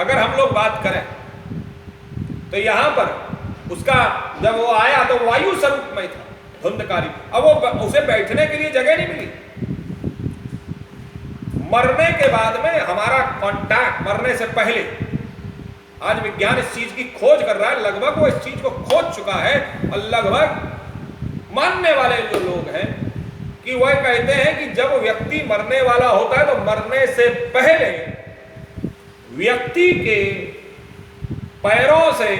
अगर हम लोग बात करें तो यहां पर उसका जब वो आया तो वायु स्वरूप में था, धुंधकारी। अब वो उसे बैठने के लिए जगह नहीं मिली। मरने के बाद में हमारा कांटेक्ट, मरने से पहले, आज विज्ञान इस चीज की खोज कर रहा है, लगभग वो इस चीज को खोज चुका है, और लगभग मानने वाले जो लोग हैं कि वह कहते हैं कि जब व्यक्ति मरने वाला होता है तो मरने से पहले व्यक्ति के पैरों से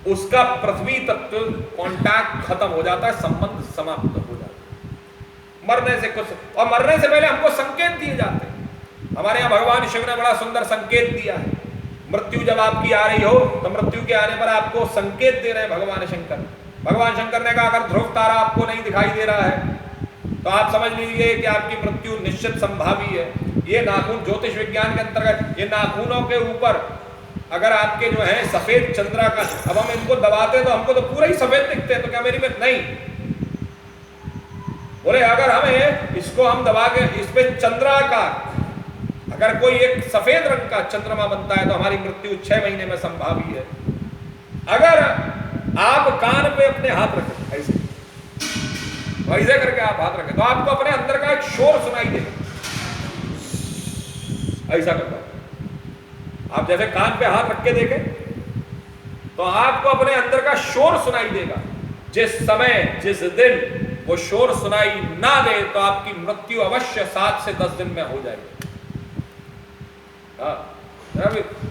उसका पृथ्वी तत्व कांटेक्ट खत्म हो जाता है, संबंध समाप्त हो जाता है मरने से कुछ, और मरने से पहले हमको संकेत दिए जाते हैं। हमारे यहाँ भगवान शिव ने बड़ा सुंदर संकेत दिया है। मृत्यु जब आपकी आ रही हो तो मृत्यु के आने पर आपको संकेत दे रहे हैं भगवान शंकर। भगवान शंकर ने कहा अगर ध्रुव तारा आपको नहीं दिखाई दे रहा है तो आप समझ लीजिए कि आपकी मृत्यु निश्चित संभावी है। ये नाखून ज्योतिष विज्ञान के अंतर्गत, ये नाखूनों के ऊपर अगर आपके जो है सफेद चंद्रा का, अब हम इनको दबाते हैं तो हमको तो पूरा ही सफेद दिखते हैं, तो क्या मेरी में नहीं बोले, अगर हमें इसको हम दबा के इस पे चंद्रा का अगर कोई एक सफेद रंग का चंद्रमा बनता है तो हमारी मृत्यु 6 महीने में संभावी है। अगर आप कान पे अपने हाथ रखें ऐसे, ऐसे करके आप हाथ रखें तो आपको अपने अंदर का एक शोर सुनाई देगा, ऐसा करता है। आप जैसे कान पे हाथ रख के देखें तो आपको अपने अंदर का शोर सुनाई देगा। जिस समय जिस दिन वो शोर सुनाई ना दे तो आपकी मृत्यु अवश्य 7 से 10 दिन में हो जाएगी।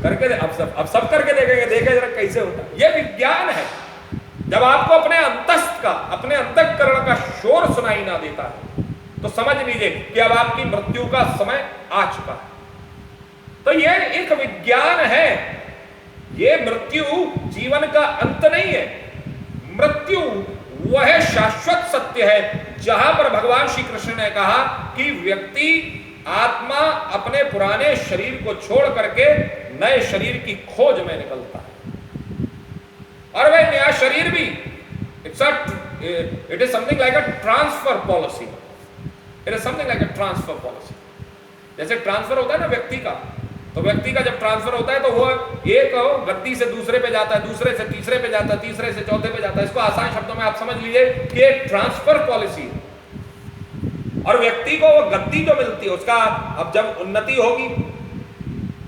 करके अब सब करके देखेंगे, देखे जरा कैसे होता है। ये विज्ञान है। जब आपको अपने अंतस्थ का, अपने अंतःकरण का शोर सुनाई ना देता है तो समझ लीजिए कि अब आपकी मृत्यु का समय आ चुका है। तो ये एक विज्ञान है। ये मृत्यु जीवन का अंत नहीं है। मृत्यु वह शाश्वत सत्य है जहां पर भगवान श्री कृष्ण ने कहा कि व्यक्ति, आत्मा अपने पुराने शरीर को छोड़ करके नए शरीर की खोज में निकलता है, और वह नया शरीर भी it is something like a transfer policy. It is something like a transfer policy. जैसे ट्रांसफर होता है ना व्यक्ति का, तो व्यक्ति का जब ट्रांसफर होता है तो वो एक गद्दी से दूसरे पे जाता है, दूसरे से तीसरे पे जाता है, तीसरे से चौथे पे जाता है। इसको आसान शब्दों में आप समझ लीजिए कि एक ट्रांसफर पॉलिसी है। और व्यक्ति को वो गद्दी जो मिलती है उसका अब जब उन्नति होगी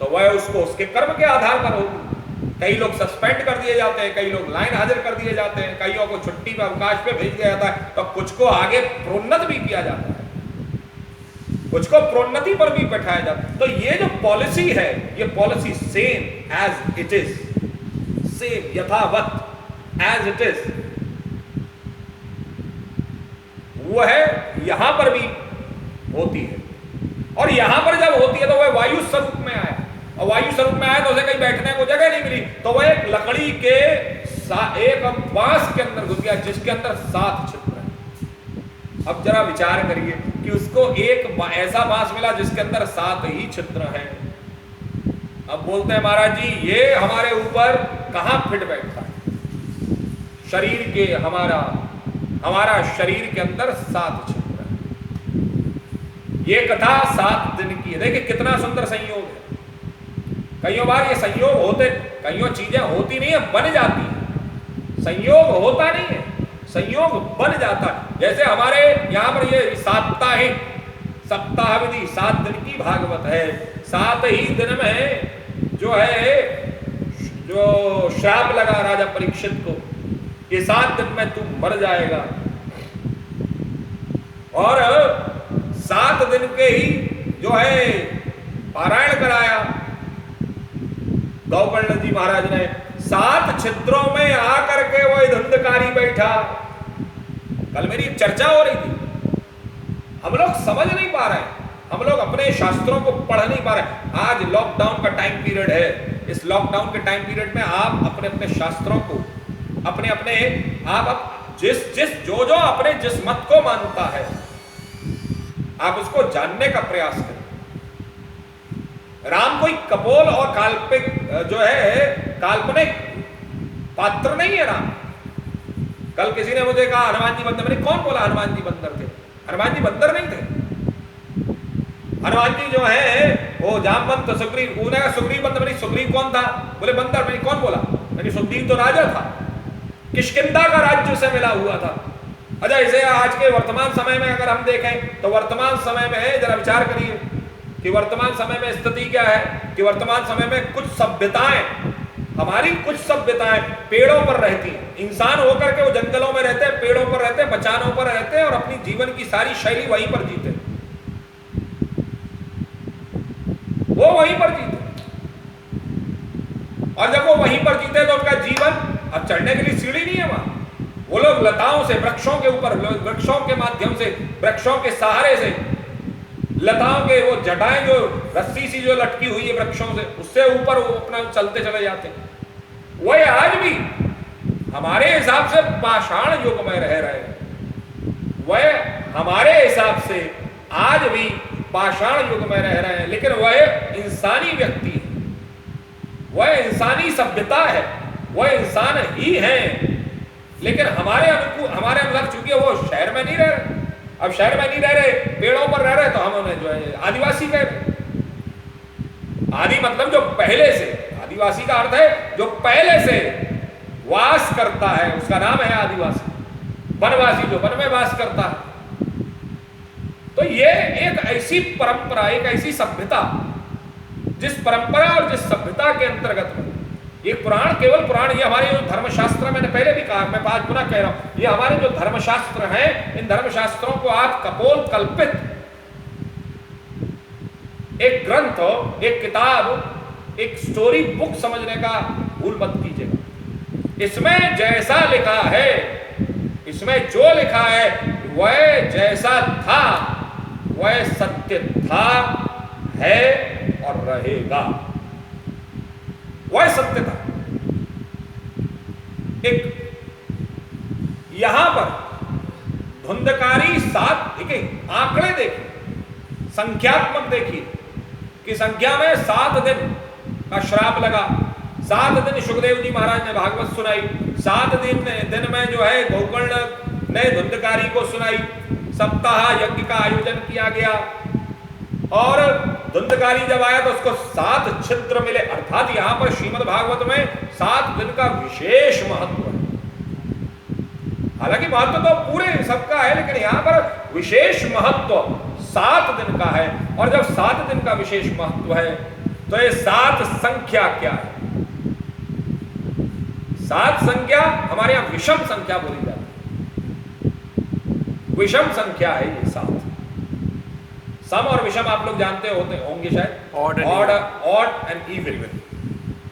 तो वह उसको उसके कर्म के आधार पर होगी। कई लोग सस्पेंड कर दिए जाते हैं, कई लोग लाइन हाजिर कर दिए जाते हैं, कईयों को छुट्टी पे अवकाश पे भेज दिया जाता है, तो कुछ को आगे प्रोन्नत भी किया जाता है, कुछ को प्रोन्नति पर भी बैठाया जाता है। तो ये जो पॉलिसी है, ये policy same as it is, same यथावत एज इट इज, वह यहां पर भी होती है। और यहां पर जब होती है तो वह वायु स्वरूप में आया, और वायु स्वरूप में आया तो उसे कहीं बैठने को जगह नहीं मिली, तो वह एक लकड़ी के एक बांस के अंदर घुस गया जिसके अंदर 7 छिद्र हैं। अब जरा विचार करिए कि उसको एक ऐसा बांस मिला जिसके अंदर 7 ही छिद्र हैं। अब बोलते हैं महाराज जी ये हमारे ऊपर कहां फिट बैठता है? शरीर के, हमारा शरीर के अंदर 7 छिद्र हैं। ये कथा 7 दिन की है। देखिए कितना सुंदर संयोग है। कईयों बार ये संयोग होते, कईयों चीजें होती नहीं है, बन जाती है। संयोग होता नहीं है, संयोग बन जाता है। जैसे हमारे यहाँ पर ये साप्ताहिक सप्ताह विधि 7 दिन की भागवत है। 7 ही दिन में जो है जो श्राप लगा राजा परीक्षित को, ये 7 दिन में तू मर जाएगा, और 7 दिन के ही जो है पारायण कराया गौकर्ण जी महाराज ने। 7 छिद्रों में आकर के वो धुंधकारी बैठा। कल मेरी एक चर्चा हो रही थी, हम लोग समझ नहीं पा रहे हैं, हम लोग अपने शास्त्रों को पढ़ नहीं पा रहे। आज लॉकडाउन का टाइम पीरियड है। इस लॉकडाउन के टाइम पीरियड में आप अपने अपने शास्त्रों को आप जो अपने जिस मत को मानता है आप उसको जानने का प्रयास करें। राम कोई कपोल और काल्पनिक जो है काल्पनिक पात्र नहीं है राम। कल किसी ने मुझे कहा हनुमान जी बंदर, मैंने कौन बोला हनुमान जी बंदर थे? हनुमान जी बंदर नहीं थे। हनुमान जी जो है वो जामवंत सुग्रीव, उन्होंने सुग्रीव बंदर, सुग्रीव कौन था? बोले बंदर। मैंने कौन बोला? मैंने सुद्दीन तो राजा था, किष्किंधा का राज्य से मिला हुआ था। अच्छा, इसे आज के वर्तमान समय में अगर हम देखें तो वर्तमान समय में है, जरा विचार करिए कि वर्तमान समय में स्थिति क्या है कि वर्तमान समय में कुछ सभ्यताएं, हमारी कुछ सभ्यताएं पेड़ों पर रहती हैं। इंसान होकर के वो जंगलों में रहते हैं, पेड़ों पर रहते हैं, मचानों पर रहते हैं और अपनी जीवन की सारी शैली वहीं पर जीते, वो वहीं पर जीते। और जब वो वहीं पर जीते तो उनका जीवन, अब चढ़ने के लिए सीढ़ी नहीं है वहां, वो लोग लताओं से, वृक्षों के ऊपर, वृक्षों के माध्यम से, वृक्षों के सहारे से, लताओं के वो जटाएं जो रस्सी सी जो लटकी हुई है वृक्षों से, उससे ऊपर वो अपना चलते चले जाते हैं। वह आज भी हमारे हिसाब से पाषाण युग में रह रहे हैं, वह हमारे हिसाब से आज भी पाषाण युग में रह रहे हैं, लेकिन वह इंसानी व्यक्ति है, वह इंसानी सभ्यता है, वह इंसान ही है। लेकिन हमारे अनुकूल, हमारे अनुसार, चूंकि वो शहर में नहीं रह रहे, अब शहर में नहीं रह रहे, पेड़ों पर रह रहे, तो हम उन्हें जो है आदिवासी कह रहे। आदि मतलब जो पहले से, आदिवासी का अर्थ है जो पहले से वास करता है, उसका नाम है आदिवासी। वनवासी जो वन में वास करता है। तो ये एक ऐसी परंपरा, एक ऐसी सभ्यता, जिस परंपरा और जिस सभ्यता के अंतर्गत में ये पुराण, केवल पुराण, ये हमारे जो धर्मशास्त्र, मैंने पहले भी कहा, मैं आज पुनः कह रहा हूं, ये हमारे जो धर्मशास्त्र हैं, इन धर्मशास्त्रों को आप कपोल कल्पित एक ग्रंथ, एक किताब, एक स्टोरी बुक समझने का भूल मत कीजिएगा। इसमें जैसा लिखा है, इसमें जो लिखा है वह जैसा था वह सत्य था, है और रहेगा, वह सत्य था। एक यहां पर धुंधकारी 7, देखिए आंकड़े देखिए, संख्यात्मक देखिए कि संख्या में 7 दिन का श्राप लगा। 7 दिन सुखदेव जी महाराज ने भागवत सुनाई, 7 दिन में जो है गोकर्ण ने धुंधकारी को सुनाई, सप्ताह यज्ञ का आयोजन किया गया और धुंधकारी जब आया तो उसको 7 छिद्र मिले। अर्थात यहां पर श्रीमद् भागवत में 7 दिन का विशेष महत्व है। हालांकि महत्व तो पूरे सबका है, लेकिन यहां पर विशेष महत्व 7 दिन का है। और जब 7 दिन का विशेष महत्व है तो ये 7 संख्या क्या है? 7 संख्या हमारे यहां विषम संख्या बोली जाती है, विषम संख्या है ये 7। सम और विषम आप लोग जानते होंगे शायद, odd and even,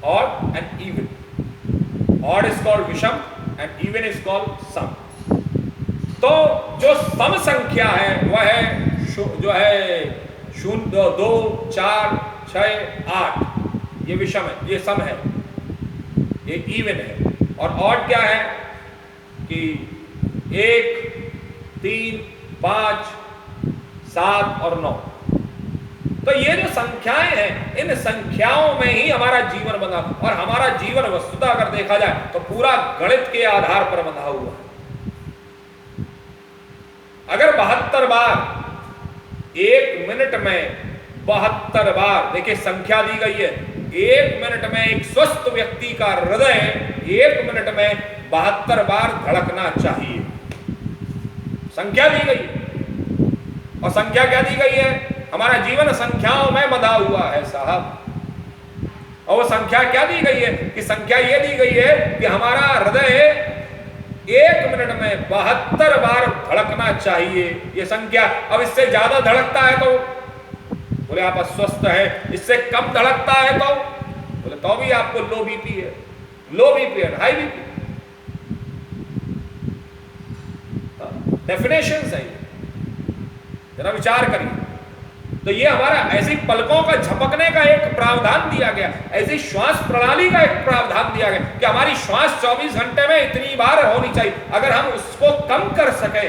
odd and even, odd is called विषम एंड इवन इज कॉल्ड सम। तो जो सम संख्या है वह है जो है 0, 2, 4, 6, 8, ये विषम है, ये सम है, ये इवन है। और ऑड क्या है कि 1, 3, 5, 7 और 9। तो ये जो संख्याएं हैं, इन संख्याओं में ही हमारा जीवन बंधा, और हमारा जीवन वस्तुतः अगर देखा जाए तो पूरा गणित के आधार पर बंधा हुआ है। अगर 72 बार, 1 मिनट में 72 बार, देखिए संख्या दी गई है, 1 मिनट में एक स्वस्थ व्यक्ति का हृदय 1 मिनट में 72 बार धड़कना चाहिए, संख्या दी गई। और संख्या क्या दी गई है? हमारा जीवन संख्याओं में बंधा हुआ है साहब। और वो संख्या क्या दी गई है कि संख्या ये दी गई है कि हमारा हृदय 1 मिनट में 72 बार धड़कना चाहिए, ये संख्या। अब इससे ज्यादा धड़कता है तो बोले आप अस्वस्थ हैं, इससे कम धड़कता है तो बोले तो भी आपको लो बीपी है, लो बीपी है, हाई बीपी। डेफिनेशन है, जरा विचार करिए। तो ये हमारा ऐसी पलकों का झपकने का एक प्रावधान दिया गया, ऐसी श्वास प्रणाली का एक प्रावधान दिया गया कि हमारी श्वास 24 घंटे में इतनी बार होनी चाहिए। अगर हम उसको कम कर सके,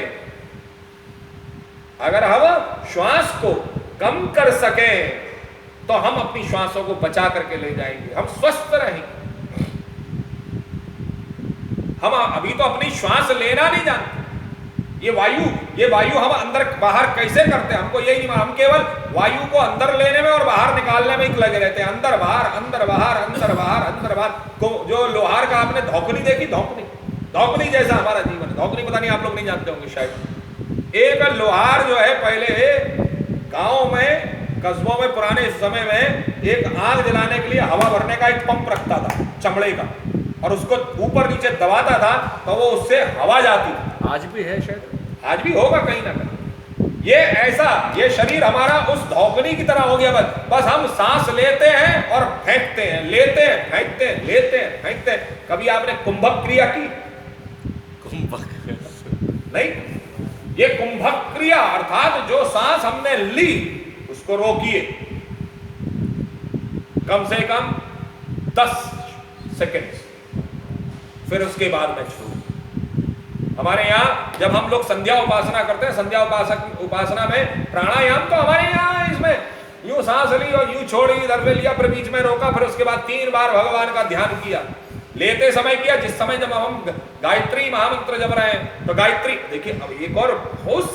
अगर हम श्वास को कम कर सके तो हम अपनी श्वासों को बचा करके ले जाएंगे, हम स्वस्थ रहेंगे। हम अभी तो अपनी श्वास लेना नहीं जानते। ये वायु हम अंदर बाहर कैसे करते हैं हमको यही नहीं, हम केवल वायु को अंदर लेने में और बाहर निकालने में ही लगे रहते हैं। अंदर बाहर, अंदर बाहर, अंदर जो लोहार का आपने धौकनी देखी, धौकनी, धौकनी जैसा हमारा जीवन है। धौकनी पता नहीं आप लोग नहीं जानते होंगे शायद। एक लोहार जो है पहले गांव में, कस्बों में, पुराने समय में एक आग जलाने के लिए हवा भरने का एक पंप रखता था चमड़े का, और उसको ऊपर नीचे दबाता था तो वो उससे हवा जाती थी। आज भी है शायद, आज भी होगा कहीं ना कहीं। ये ऐसा, ये शरीर हमारा उस धौकनी की तरह हो गया। बस हम सांस लेते हैं और फेंकते हैं, लेते हैं, फेंकते हैं, लेते हैं, फेंकते हैं। कभी आपने कुंभक क्रिया की? कुंभक नहीं। ये कुंभक क्रिया अर्थात जो सांस हमने ली उसको रोकिए कम से कम 10 सेकंड, फिर उसके बाद में छोड़। हमारे यहाँ जब हम लोग संध्या उपासना करते हैं, संध्या उपासना में प्राणायाम तो हमारे यहाँ इसमें यूं सांस ली और यूं छोड़ी, इधर से लिया, फिर बीच में रोका, फिर उसके बाद 3 बार भगवान का ध्यान किया। लेते समय किया, जिस समय जब हम गायत्री महामंत्र जप रहे हैं तो गायत्री। देखिए अब एक और बहुत